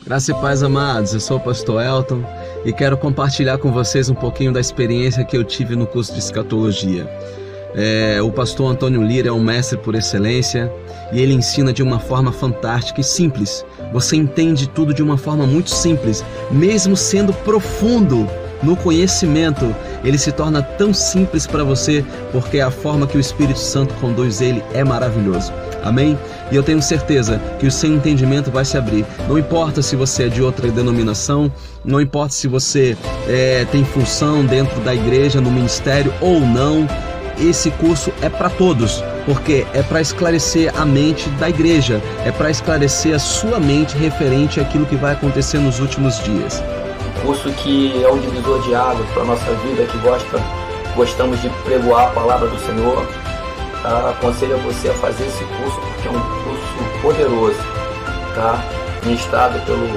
Graça e paz, amados. Eu sou o pastor Elton e quero compartilhar com vocês um pouquinho da experiência que eu tive no curso de escatologia. O pastor Antônio Lira é um mestre por excelência e ele ensina de uma forma fantástica e simples. Você entende tudo de uma forma muito simples, mesmo sendo profundo no conhecimento, ele se torna tão simples para você, porque a forma que o Espírito Santo conduz ele é maravilhoso. Amém? E eu tenho certeza que o seu entendimento vai se abrir. Não importa se você é de outra denominação, não importa se você tem função dentro da igreja, no ministério ou não, esse curso é para todos, porque é para esclarecer a mente da igreja, é para esclarecer a sua mente referente àquilo que vai acontecer nos últimos dias. Curso que é um divisor de águas para a nossa vida, que gostamos de pregoar a palavra do Senhor. Tá? Aconselho a você a fazer esse curso, porque é um curso poderoso, tá? Ministrado pelo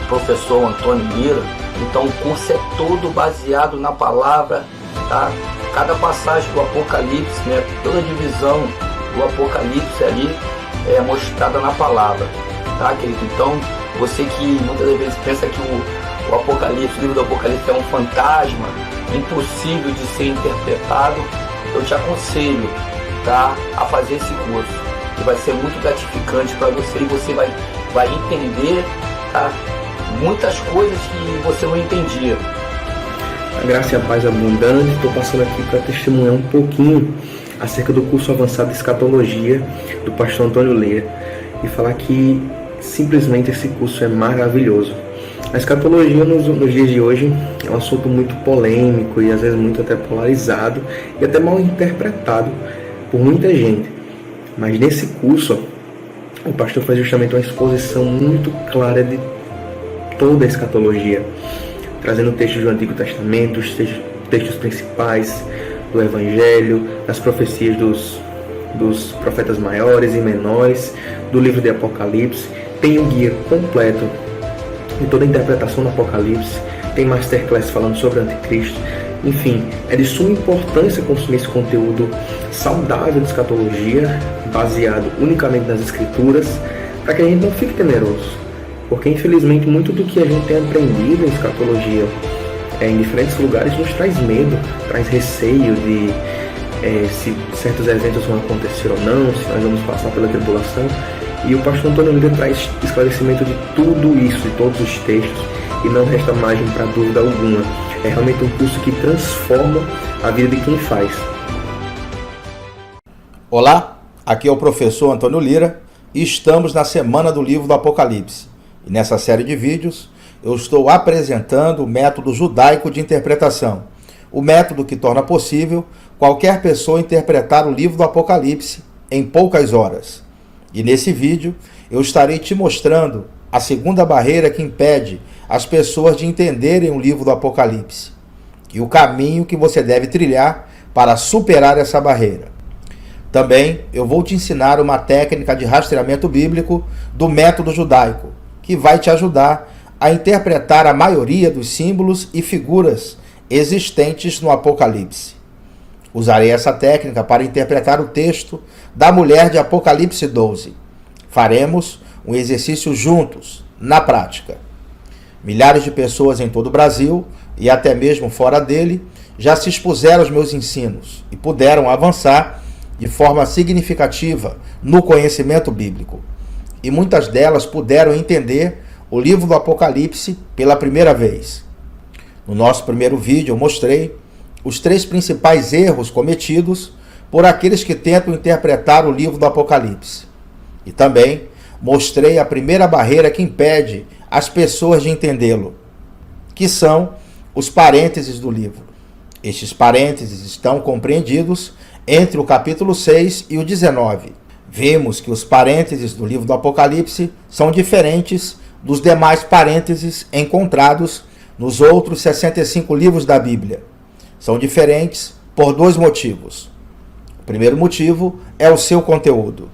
professor Antônio Lira. Então o curso é todo baseado na palavra, tá? Cada passagem do Apocalipse, né? Toda divisão do Apocalipse ali é mostrada na palavra, tá, querido? Então, você que muitas vezes pensa que o Apocalipse, o livro do Apocalipse é um fantasma, impossível de ser interpretado, eu te aconselho, tá, a fazer esse curso, que vai ser muito gratificante para você e você vai entender, tá, muitas coisas que você não entendia. A graça e a paz abundante. Estou passando aqui para testemunhar um pouquinho acerca do curso avançado de escatologia do pastor Antônio Lira e falar que simplesmente esse curso é maravilhoso. A escatologia nos dias de hoje é um assunto muito polêmico e às vezes muito até polarizado e até mal interpretado por muita gente. Mas nesse curso o pastor faz justamente uma exposição muito clara de toda a escatologia, trazendo textos do Antigo Testamento, os textos principais do Evangelho, das profecias dos profetas maiores e menores, do livro de Apocalipse. Tem um guia completo de toda a interpretação do Apocalipse, tem masterclass falando sobre o Anticristo. Enfim, é de suma importância consumir esse conteúdo saudável de escatologia, baseado unicamente nas Escrituras, para que a gente não fique temeroso. Porque, infelizmente, muito do que a gente tem aprendido em escatologia em diferentes lugares nos traz medo, traz receio de se certos eventos vão acontecer ou não, se nós vamos passar pela tribulação. E o pastor Antônio Lira traz esclarecimento de tudo isso, de todos os textos, e não resta margem para dúvida alguma. É realmente um curso que transforma a vida de quem faz. Olá, aqui é o professor Antônio Lira e estamos na Semana do Livro do Apocalipse. E nessa série de vídeos, eu estou apresentando o método judaico de interpretação, o método que torna possível qualquer pessoa interpretar o livro do Apocalipse em poucas horas. E nesse vídeo, eu estarei te mostrando a segunda barreira que impede as pessoas de entenderem o livro do Apocalipse e o caminho que você deve trilhar para superar essa barreira. Também eu vou te ensinar uma técnica de rastreamento bíblico do método judaico, que vai te ajudar a interpretar a maioria dos símbolos e figuras existentes no Apocalipse. Usarei essa técnica para interpretar o texto da mulher de Apocalipse 12. Faremos um exercício juntos, na prática. Milhares de pessoas em todo o Brasil, e até mesmo fora dele, já se expuseram aos meus ensinos e puderam avançar de forma significativa no conhecimento bíblico. E muitas delas puderam entender o livro do Apocalipse pela primeira vez. No nosso primeiro vídeo eu mostrei os 3 principais erros cometidos por aqueles que tentam interpretar o livro do Apocalipse. E também mostrei a primeira barreira que impede as pessoas de entendê-lo, que são os parênteses do livro. Estes parênteses estão compreendidos entre o capítulo 6 e o 19. Vimos que os parênteses do livro do Apocalipse são diferentes dos demais parênteses encontrados nos outros 65 livros da Bíblia. São diferentes por 2 motivos. O primeiro motivo é o seu conteúdo.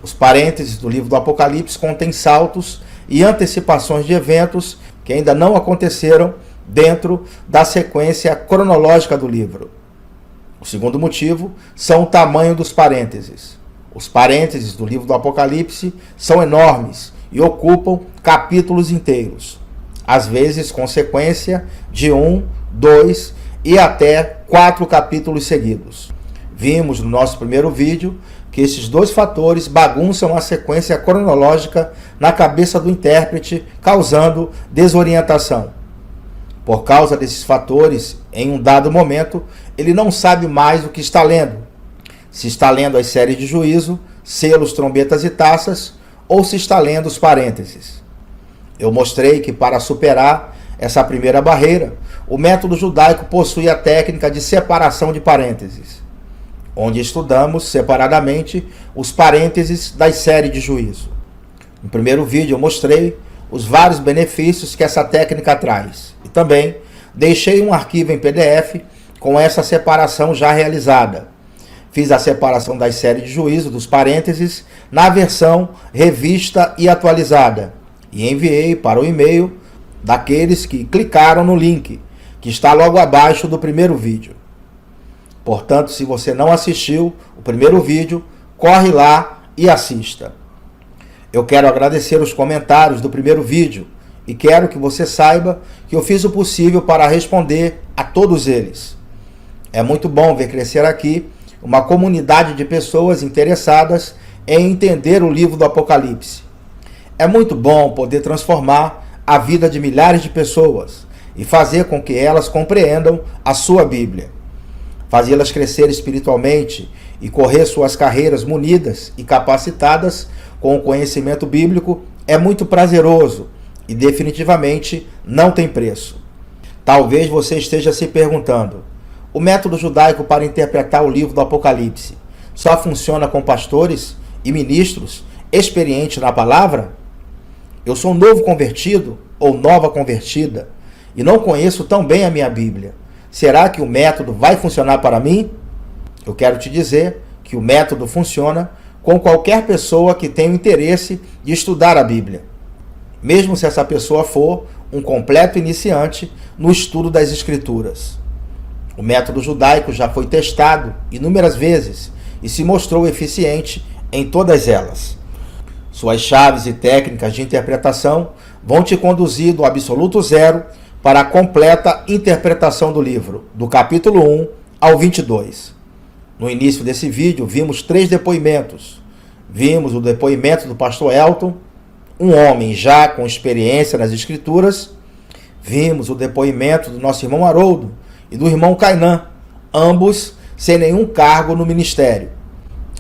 Os parênteses do livro do Apocalipse contêm saltos e antecipações de eventos que ainda não aconteceram dentro da sequência cronológica do livro. O segundo motivo são o tamanho dos parênteses. Os parênteses do livro do Apocalipse são enormes e ocupam capítulos inteiros, às vezes com sequência de 1, 2 e até 4 capítulos seguidos. Vimos no nosso primeiro vídeo que esses dois fatores bagunçam a sequência cronológica na cabeça do intérprete, causando desorientação. Por causa desses fatores, em um dado momento, ele não sabe mais o que está lendo. Se está lendo as séries de juízo, selos, trombetas e taças, ou se está lendo os parênteses. Eu mostrei que para superar essa primeira barreira, o método judaico possui a técnica de separação de parênteses, onde estudamos separadamente os parênteses das séries de juízo. No primeiro vídeo eu mostrei os vários benefícios que essa técnica traz e também deixei um arquivo em PDF com essa separação já realizada. Fiz a separação das séries de juízo dos parênteses na versão revista e atualizada e enviei para o e-mail daqueles que clicaram no link que está logo abaixo do primeiro vídeo. Portanto, se você não assistiu o primeiro vídeo, corre lá e assista. Eu quero agradecer os comentários do primeiro vídeo e quero que você saiba que eu fiz o possível para responder a todos eles. É muito bom ver crescer aqui uma comunidade de pessoas interessadas em entender o livro do Apocalipse. É muito bom poder transformar a vida de milhares de pessoas e fazer com que elas compreendam a sua Bíblia. Fazê-las crescer espiritualmente e correr suas carreiras munidas e capacitadas com o conhecimento bíblico é muito prazeroso e definitivamente não tem preço. Talvez você esteja se perguntando: o método judaico para interpretar o livro do Apocalipse só funciona com pastores e ministros experientes na palavra? Eu sou um novo convertido ou nova convertida e não conheço tão bem a minha Bíblia. Será que o método vai funcionar para mim? Eu quero te dizer que o método funciona com qualquer pessoa que tenha o interesse de estudar a Bíblia, mesmo se essa pessoa for um completo iniciante no estudo das Escrituras. O método judaico já foi testado inúmeras vezes e se mostrou eficiente em todas elas. Suas chaves e técnicas de interpretação vão te conduzir do absoluto zero para a completa interpretação do livro, do capítulo 1 ao 22. No início desse vídeo, vimos 3 depoimentos. Vimos o depoimento do pastor Elton, um homem já com experiência nas Escrituras. Vimos o depoimento do nosso irmão Haroldo e do irmão Kainan, ambos sem nenhum cargo no ministério.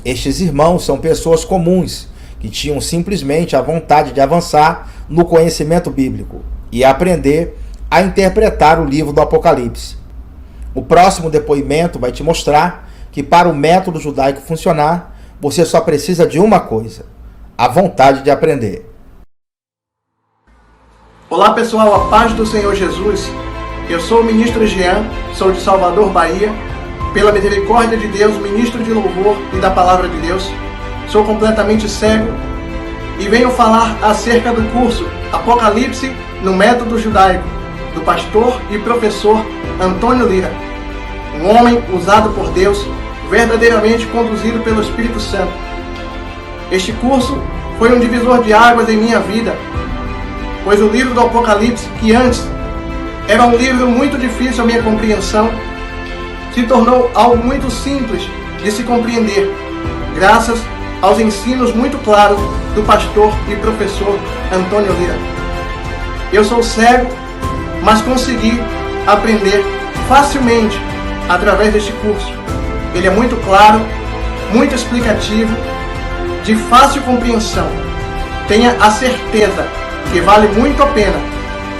Estes irmãos são pessoas comuns que tinham simplesmente a vontade de avançar no conhecimento bíblico e aprender a interpretar o livro do Apocalipse. O próximo depoimento vai te mostrar que para o método judaico funcionar, você só precisa de uma coisa: a vontade de aprender. Olá pessoal, a paz do Senhor Jesus. Eu sou o ministro Jean, sou de Salvador, Bahia. Pela misericórdia de Deus, ministro de louvor e da palavra de Deus. Sou completamente cego e venho falar acerca do curso Apocalipse no método judaico, do pastor e professor Antônio Lira, um homem usado por Deus, verdadeiramente conduzido pelo Espírito Santo. Este curso foi um divisor de águas em minha vida, pois o livro do Apocalipse, que antes era um livro muito difícil à minha compreensão, se tornou algo muito simples de se compreender, graças aos ensinos muito claros do pastor e professor Antônio Lira. Eu sou cego, mas consegui aprender facilmente através deste curso. Ele é muito claro, muito explicativo, de fácil compreensão. Tenha a certeza que vale muito a pena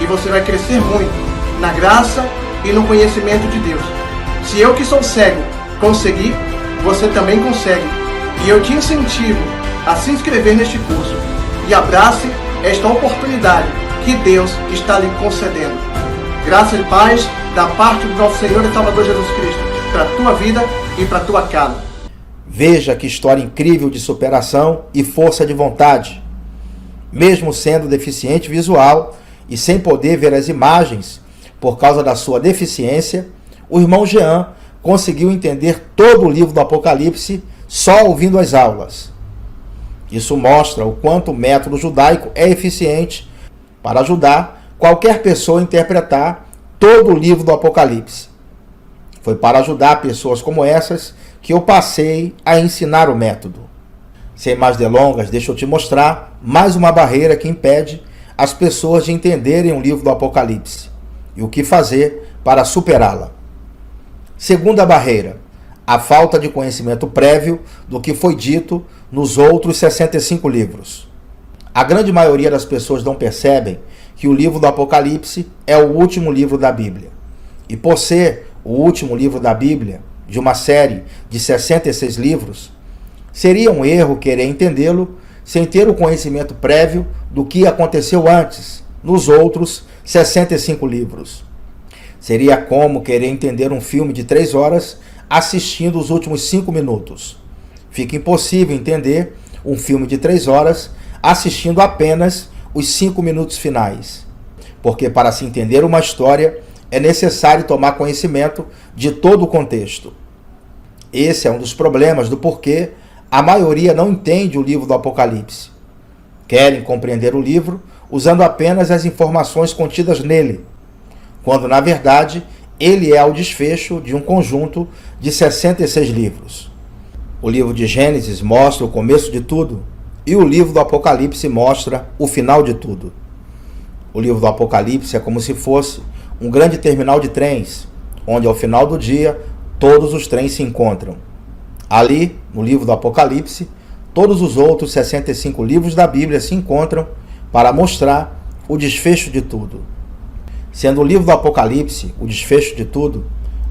e você vai crescer muito na graça e no conhecimento de Deus. Se eu que sou cego consegui, você também consegue. E eu te incentivo a se inscrever neste curso e abrace esta oportunidade que Deus está lhe concedendo. Graça e paz da parte do nosso Senhor e Salvador Jesus Cristo, para a tua vida e para a tua casa. Veja que história incrível de superação e força de vontade. Mesmo sendo deficiente visual e sem poder ver as imagens por causa da sua deficiência, o irmão Jean conseguiu entender todo o livro do Apocalipse só ouvindo as aulas. Isso mostra o quanto o método judaico é eficiente para ajudar qualquer pessoa a interpretar todo o livro do Apocalipse. Foi para ajudar pessoas como essas que eu passei a ensinar o método. Sem mais delongas, deixa eu te mostrar mais uma barreira que impede as pessoas de entenderem o livro do Apocalipse e o que fazer para superá-la. Segunda barreira, a falta de conhecimento prévio do que foi dito nos outros 65 livros. A grande maioria das pessoas não percebem que o livro do Apocalipse é o último livro da Bíblia. E por ser o último livro da Bíblia, de uma série de 66 livros, seria um erro querer entendê-lo sem ter o conhecimento prévio do que aconteceu antes, nos outros 65 livros. Seria como querer entender um filme de 3 horas assistindo os últimos 5 minutos. Fica impossível entender um filme de 3 horas assistindo apenas os 5 minutos finais. Porque para se entender uma história, é necessário tomar conhecimento de todo o contexto. Esse é um dos problemas do porquê a maioria não entende o livro do Apocalipse. Querem compreender o livro usando apenas as informações contidas nele, quando na verdade ele é o desfecho de um conjunto de 66 livros. O livro de Gênesis mostra o começo de tudo e o livro do Apocalipse mostra o final de tudo. O livro do Apocalipse é como se fosse um grande terminal de trens, onde ao final do dia todos os trens se encontram. Ali, no livro do Apocalipse, todos os outros 65 livros da Bíblia se encontram para mostrar o desfecho de tudo. Sendo o livro do Apocalipse o desfecho de tudo,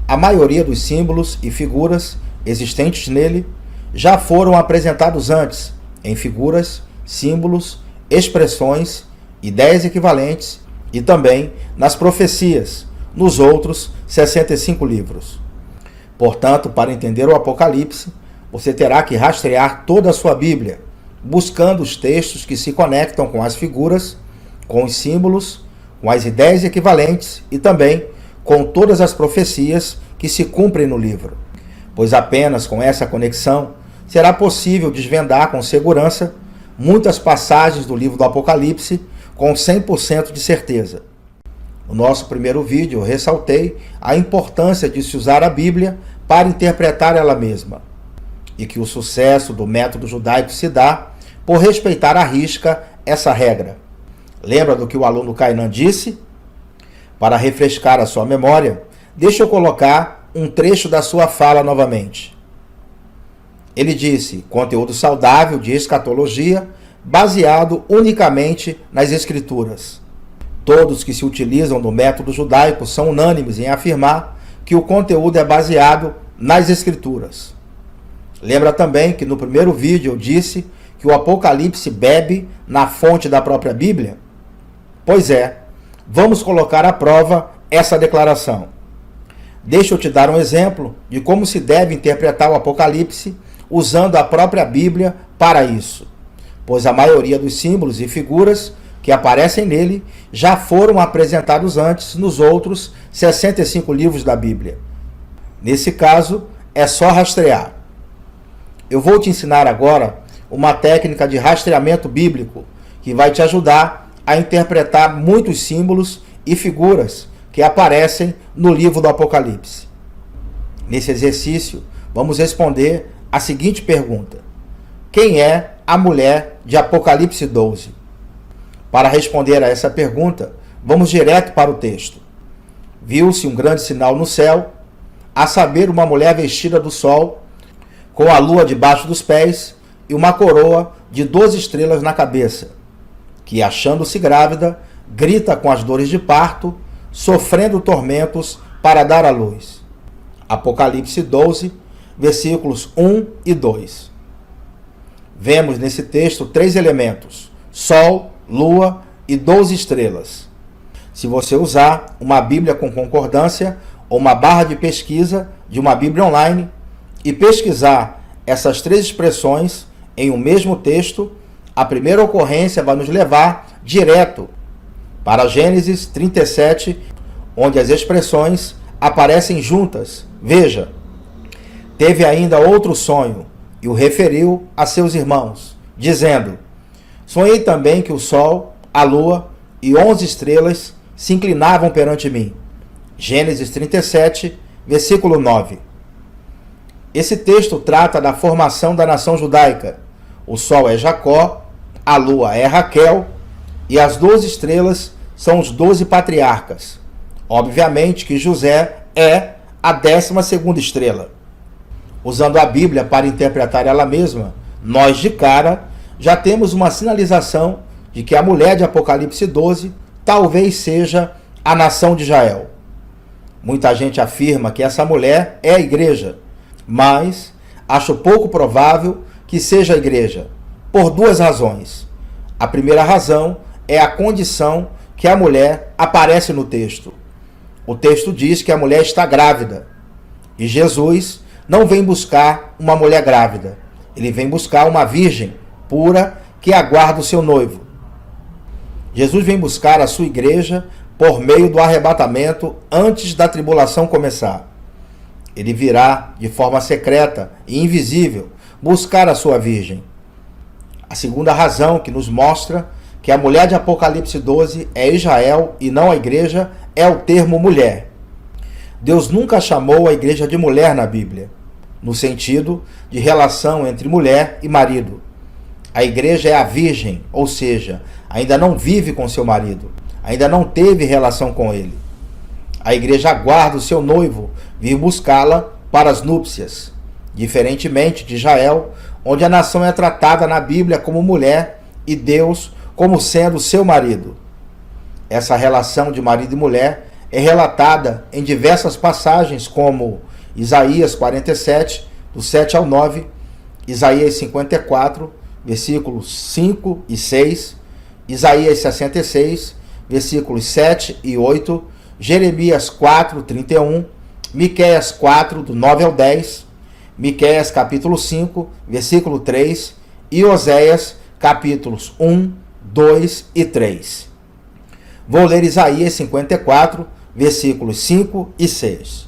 a maioria dos símbolos e figuras existentes nele já foram apresentados antes, em figuras, símbolos, expressões, ideias equivalentes e também nas profecias, nos outros 65 livros. Portanto, para entender o Apocalipse, você terá que rastrear toda a sua Bíblia, buscando os textos que se conectam com as figuras, com os símbolos, com as ideias equivalentes e também com todas as profecias que se cumprem no livro. Pois apenas com essa conexão será possível desvendar com segurança muitas passagens do livro do Apocalipse com 100% de certeza. No nosso primeiro vídeo, eu ressaltei a importância de se usar a Bíblia para interpretar ela mesma, e que o sucesso do método judaico se dá por respeitar à risca essa regra. Lembra do que o aluno Kainan disse? Para refrescar a sua memória, deixa eu colocar um trecho da sua fala novamente. Ele disse: conteúdo saudável de escatologia baseado unicamente nas Escrituras. Todos que se utilizam do método judaico são unânimes em afirmar que o conteúdo é baseado nas Escrituras. Lembra também que no primeiro vídeo eu disse que o Apocalipse bebe na fonte da própria Bíblia? Pois é, vamos colocar à prova essa declaração. Deixa eu te dar um exemplo de como se deve interpretar o Apocalipse usando a própria Bíblia para isso, pois a maioria dos símbolos e figuras que aparecem nele já foram apresentados antes nos outros 65 livros da Bíblia. Nesse caso, é só rastrear. Eu vou te ensinar agora uma técnica de rastreamento bíblico que vai te ajudar a interpretar muitos símbolos e figuras que aparecem no livro do Apocalipse. Nesse exercício, vamos responder a seguinte pergunta: quem é a mulher de Apocalipse 12? Para responder a essa pergunta, vamos direto para o texto. Viu-se um grande sinal no céu, a saber, uma mulher vestida do sol, com a lua debaixo dos pés e uma coroa de 12 estrelas na cabeça, que, achando-se grávida, grita com as dores de parto, sofrendo tormentos para dar à luz. Apocalipse 12, versículos 1 e 2. Vemos nesse texto 3 elementos: sol, lua e 12 estrelas. Se você usar uma Bíblia com concordância ou uma barra de pesquisa de uma Bíblia online e pesquisar essas 3 expressões em um mesmo texto, a primeira ocorrência vai nos levar direto para Gênesis 37, onde as expressões aparecem juntas. Veja: teve ainda outro sonho e o referiu a seus irmãos, dizendo: sonhei também que o sol, a lua e 11 estrelas se inclinavam perante mim. Gênesis 37, versículo 9. Esse texto trata da formação da nação judaica. O sol é Jacó, a lua é Raquel e as 12 estrelas são os 12 patriarcas. Obviamente que José é a 12ª estrela. Usando a Bíblia para interpretar ela mesma, nós de cara já temos uma sinalização de que a mulher de Apocalipse 12 talvez seja a nação de Israel. Muita gente afirma que essa mulher é a igreja, mas acho pouco provável que seja a igreja, por duas razões. A primeira razão é a condição que a mulher aparece no texto. O texto diz que a mulher está grávida, e Jesus não vem buscar uma mulher grávida, ele vem buscar uma virgem pura que aguarda o seu noivo. Jesus vem buscar a sua igreja por meio do arrebatamento antes da tribulação começar. Ele virá de forma secreta e invisível buscar a sua virgem. A segunda razão que nos mostra que a mulher de Apocalipse 12 é Israel e não a igreja é o termo mulher. Deus nunca chamou a igreja de mulher na Bíblia, no sentido de relação entre mulher e marido. A igreja é a virgem, ou seja, ainda não vive com seu marido, ainda não teve relação com ele. A igreja aguarda o seu noivo vir buscá-la para as núpcias, diferentemente de Israel, onde a nação é tratada na Bíblia como mulher e Deus como sendo seu marido. Essa relação de marido e mulher é relatada em diversas passagens, como Isaías 47, do 7 ao 9, Isaías 54, versículos 5 e 6, Isaías 66, versículos 7 e 8, Jeremias 4, 31, Miqueias 4, do 9 ao 10, Miqueias capítulo 5, versículo 3 e Oséias capítulos 1, 2 e 3. Vou ler Isaías 54, versículos 5 e 6.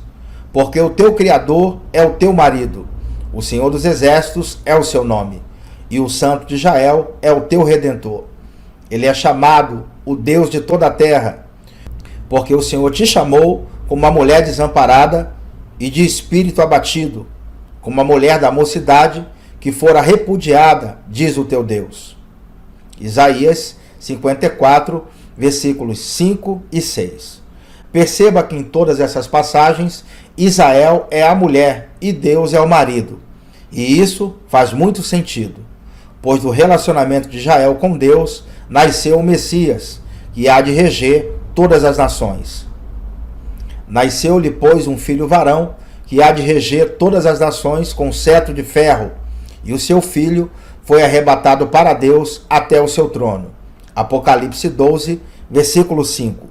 Porque o teu Criador é o teu marido, o Senhor dos Exércitos é o seu nome, e o Santo de Israel é o teu Redentor. Ele é chamado o Deus de toda a terra, porque o Senhor te chamou como uma mulher desamparada e de espírito abatido, como uma mulher da mocidade que fora repudiada, diz o teu Deus. Isaías 54, versículos 5 e 6. Perceba que em todas essas passagens, Israel é a mulher e Deus é o marido. E isso faz muito sentido, pois do relacionamento de Israel com Deus nasceu o Messias, que há de reger todas as nações. Nasceu-lhe, pois, um filho varão, que há de reger todas as nações com cetro de ferro, e o seu filho foi arrebatado para Deus até o seu trono. Apocalipse 12, versículo 5.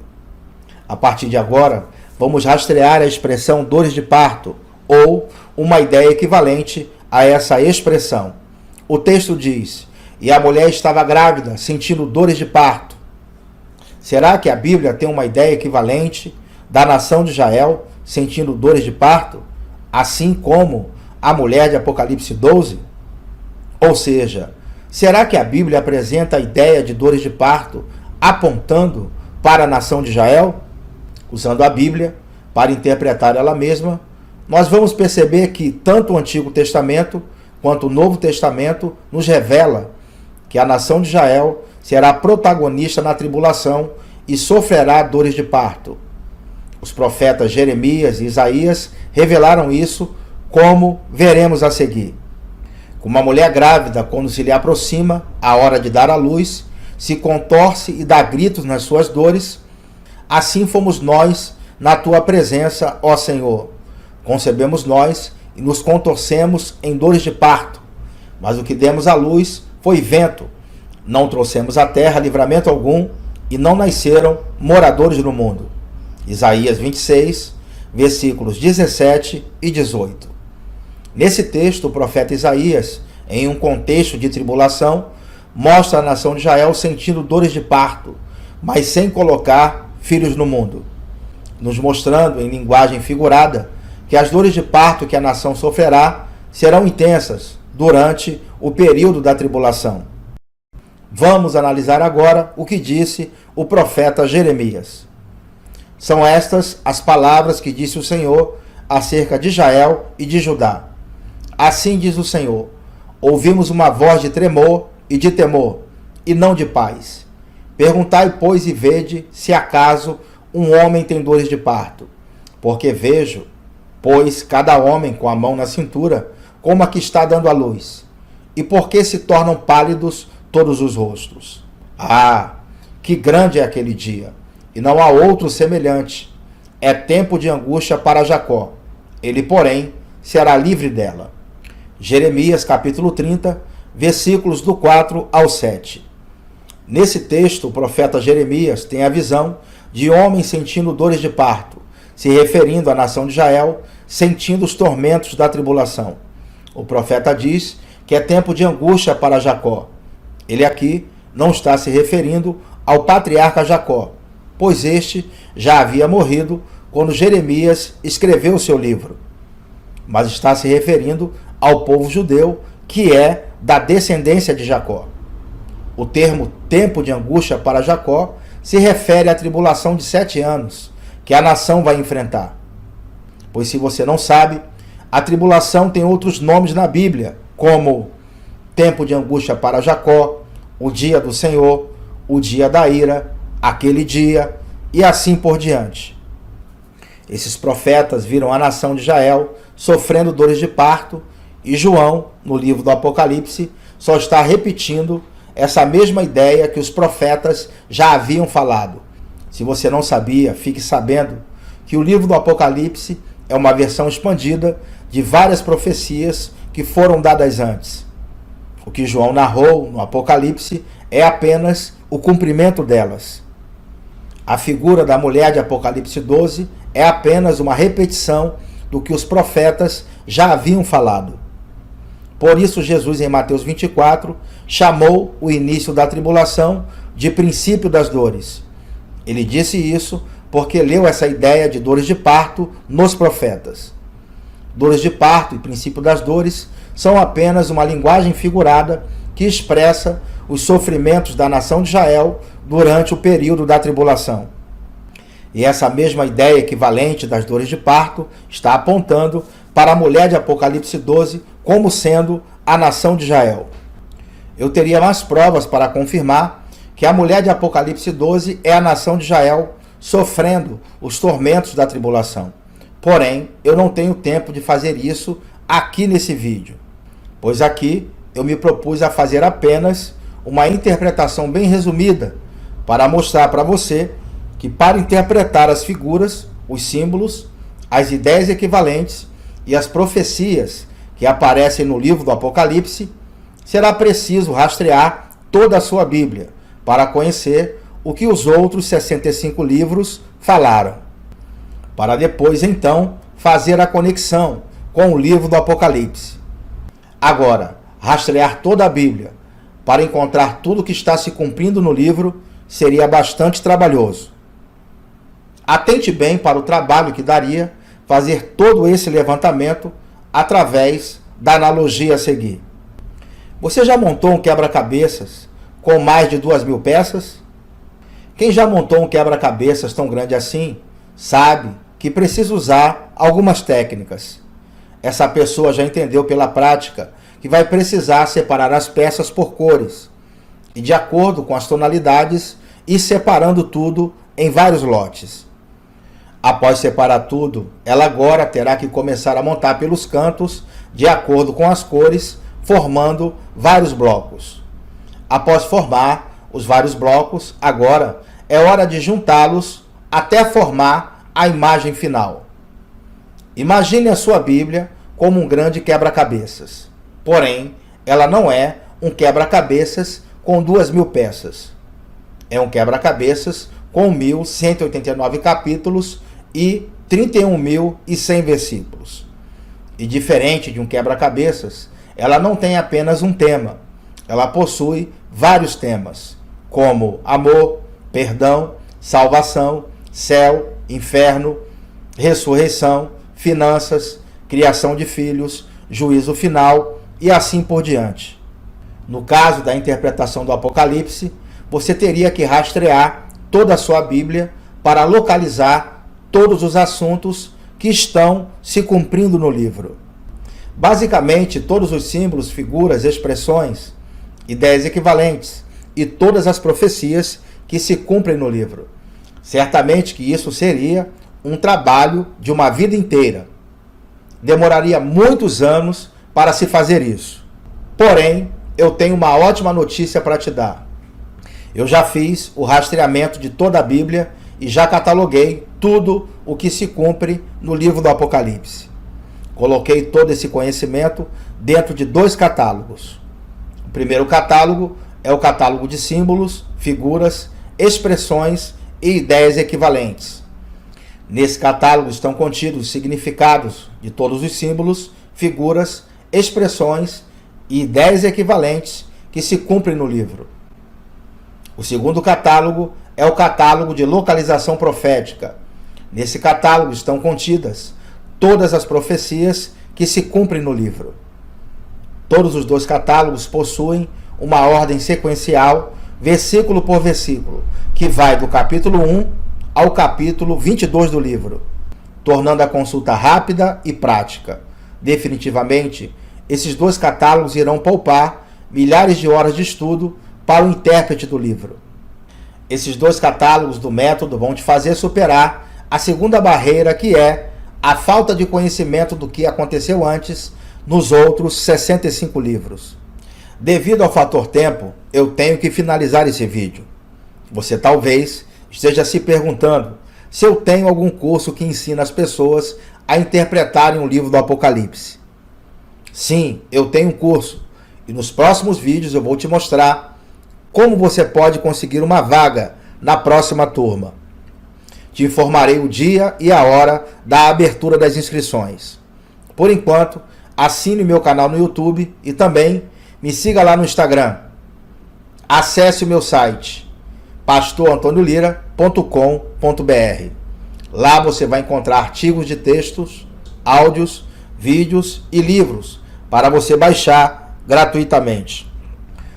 A partir de agora, vamos rastrear a expressão dores de parto, ou uma ideia equivalente a essa expressão. O texto diz: e a mulher estava grávida, sentindo dores de parto. Será que a Bíblia tem uma ideia equivalente da nação de Israel sentindo dores de parto, assim como a mulher de Apocalipse 12? Ou seja, será que a Bíblia apresenta a ideia de dores de parto apontando para a nação de Israel? Usando a Bíblia para interpretar ela mesma, nós vamos perceber que tanto o Antigo Testamento quanto o Novo Testamento nos revela que a nação de Israel será protagonista na tribulação e sofrerá dores de parto. Os profetas Jeremias e Isaías revelaram isso, como veremos a seguir. Como uma mulher grávida, quando se lhe aproxima a hora de dar à luz, se contorce e dá gritos nas suas dores, assim fomos nós na tua presença, ó Senhor. Concebemos nós e nos contorcemos em dores de parto, mas o que demos à luz foi vento. Não trouxemos à terra livramento algum e não nasceram moradores no mundo. Isaías 26, versículos 17 e 18. Nesse texto, o profeta Isaías, em um contexto de tribulação, mostra a nação de Israel sentindo dores de parto, mas sem colocar filhos no mundo, nos mostrando em linguagem figurada que as dores de parto que a nação sofrerá serão intensas durante o período da tribulação. Vamos analisar agora o que disse o profeta Jeremias. São estas as palavras que disse o Senhor acerca de Israel e de Judá. Assim diz o Senhor: ouvimos uma voz de tremor e de temor, e não de paz. Perguntai, pois, e vede se acaso um homem tem dores de parto. Porque vejo, pois, cada homem com a mão na cintura, como a que está dando à luz. E por que se tornam pálidos todos os rostos? Ah, que grande é aquele dia, e não há outro semelhante. É tempo de angústia para Jacó. Ele, porém, será livre dela. Jeremias capítulo 30, versículos do 4 ao 7. Nesse texto, o profeta Jeremias tem a visão de homens sentindo dores de parto, se referindo à nação de Israel, sentindo os tormentos da tribulação. O profeta diz que é tempo de angústia para Jacó. Ele aqui não está se referindo ao patriarca Jacó, pois este já havia morrido quando Jeremias escreveu o seu livro, mas está se referindo ao povo judeu, que é da descendência de Jacó. O termo tempo de angústia para Jacó se refere à tribulação de 7 anos que a nação vai enfrentar. Pois se você não sabe, a tribulação tem outros nomes na Bíblia, como tempo de angústia para Jacó, o dia do Senhor, o dia da ira, aquele dia e assim por diante. Esses profetas viram a nação de Israel sofrendo dores de parto, e João, no livro do Apocalipse, só está repetindo essa mesma ideia que os profetas já haviam falado. Se você não sabia, fique sabendo que o livro do Apocalipse é uma versão expandida de várias profecias que foram dadas antes. O que João narrou no Apocalipse é apenas o cumprimento delas. A figura da mulher de Apocalipse 12 é apenas uma repetição do que os profetas já haviam falado. Por isso, Jesus, em Mateus 24, chamou o início da tribulação de princípio das dores. Ele disse isso porque leu essa ideia de dores de parto nos profetas. Dores de parto e princípio das dores são apenas uma linguagem figurada que expressa os sofrimentos da nação de Israel durante o período da tribulação. E essa mesma ideia equivalente das dores de parto está apontando para a mulher de Apocalipse 12 como sendo a nação de Israel. Eu teria mais provas para confirmar que a mulher de Apocalipse 12 é a nação de Israel sofrendo os tormentos da tribulação. Porém, eu não tenho tempo de fazer isso aqui nesse vídeo, pois aqui eu me propus a fazer apenas uma interpretação bem resumida para mostrar para você que para interpretar as figuras, os símbolos, as ideias equivalentes e as profecias que aparecem no livro do Apocalipse, será preciso rastrear toda a sua Bíblia para conhecer o que os outros 65 livros falaram, para depois então fazer a conexão com o livro do Apocalipse. Agora, rastrear toda a Bíblia para encontrar tudo que está se cumprindo no livro seria bastante trabalhoso. Atente bem para o trabalho que daria fazer todo esse levantamento através da analogia a seguir. Você já montou um quebra-cabeças com mais de 2.000 peças? Quem já montou um quebra-cabeças tão grande assim, sabe que precisa usar algumas técnicas. Essa pessoa já entendeu pela prática que vai precisar separar as peças por cores e de acordo com as tonalidades ir separando tudo em vários lotes. Após separar tudo, ela agora terá que começar a montar pelos cantos de acordo com as cores, formando vários blocos. Após formar os vários blocos, agora é hora de juntá-los até formar a imagem final. Imagine a sua Bíblia como um grande quebra-cabeças. Porém, ela não é um quebra-cabeças com 2.000 peças. É um quebra-cabeças com 1.189 capítulos e 31.100 versículos. E diferente de um quebra-cabeças, ela não tem apenas um tema. Ela possui vários temas, como amor, perdão, salvação, céu, inferno, ressurreição, finanças, criação de filhos, juízo final e assim por diante. No caso da interpretação do Apocalipse, você teria que rastrear toda a sua Bíblia para localizar todos os assuntos que estão se cumprindo no livro. Basicamente, todos os símbolos, figuras, expressões, ideias equivalentes e todas as profecias que se cumprem no livro. Certamente que isso seria um trabalho de uma vida inteira. Demoraria muitos anos para se fazer isso. Porém, eu tenho uma ótima notícia para te dar. Eu já fiz o rastreamento de toda a Bíblia e já cataloguei tudo o que se cumpre no livro do Apocalipse. Coloquei todo esse conhecimento dentro de 2 catálogos. O primeiro catálogo é o catálogo de símbolos, figuras, expressões e ideias equivalentes. Nesse catálogo estão contidos os significados de todos os símbolos, figuras, expressões e ideias equivalentes que se cumprem no livro. O segundo catálogo é o catálogo de localização profética. Nesse catálogo estão contidas todas as profecias que se cumprem no livro. Todos os 2 catálogos possuem uma ordem sequencial, versículo por versículo, que vai do capítulo 1 ao capítulo 22 do livro, tornando a consulta rápida e prática. Definitivamente, esses 2 catálogos irão poupar milhares de horas de estudo para o intérprete do livro. Esses 2 catálogos do método vão te fazer superar a segunda barreira, que é a falta de conhecimento do que aconteceu antes nos outros 65 livros. Devido ao fator tempo, eu tenho que finalizar esse vídeo. Você talvez esteja se perguntando se eu tenho algum curso que ensina as pessoas a interpretarem o livro do Apocalipse. Sim, eu tenho um curso e nos próximos vídeos eu vou te mostrar como você pode conseguir uma vaga na próxima turma. Te informarei o dia e a hora da abertura das inscrições. Por enquanto, assine meu canal no YouTube e também me siga lá no Instagram. Acesse o meu site pastorantoniolira.com.br. Lá você vai encontrar artigos de textos, áudios, vídeos e livros para você baixar gratuitamente.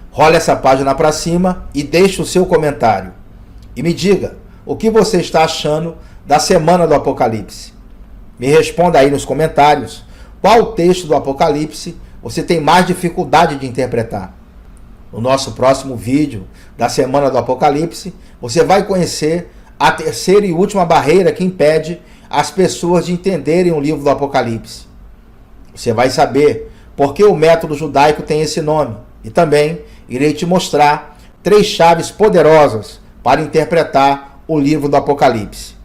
Role essa página para cima e deixe o seu comentário. E me diga o que você está achando da Semana do Apocalipse. Me responda aí nos comentários qual texto do Apocalipse você tem mais dificuldade de interpretar. No nosso próximo vídeo da Semana do Apocalipse, você vai conhecer a terceira e última barreira que impede as pessoas de entenderem o livro do Apocalipse. Você vai saber por que o método judaico tem esse nome e também irei te mostrar 3 chaves poderosas para interpretar o livro do Apocalipse.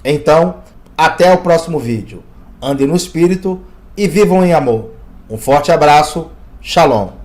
Então, até o próximo vídeo. Andem no Espírito e vivam em amor. Um forte abraço. Shalom.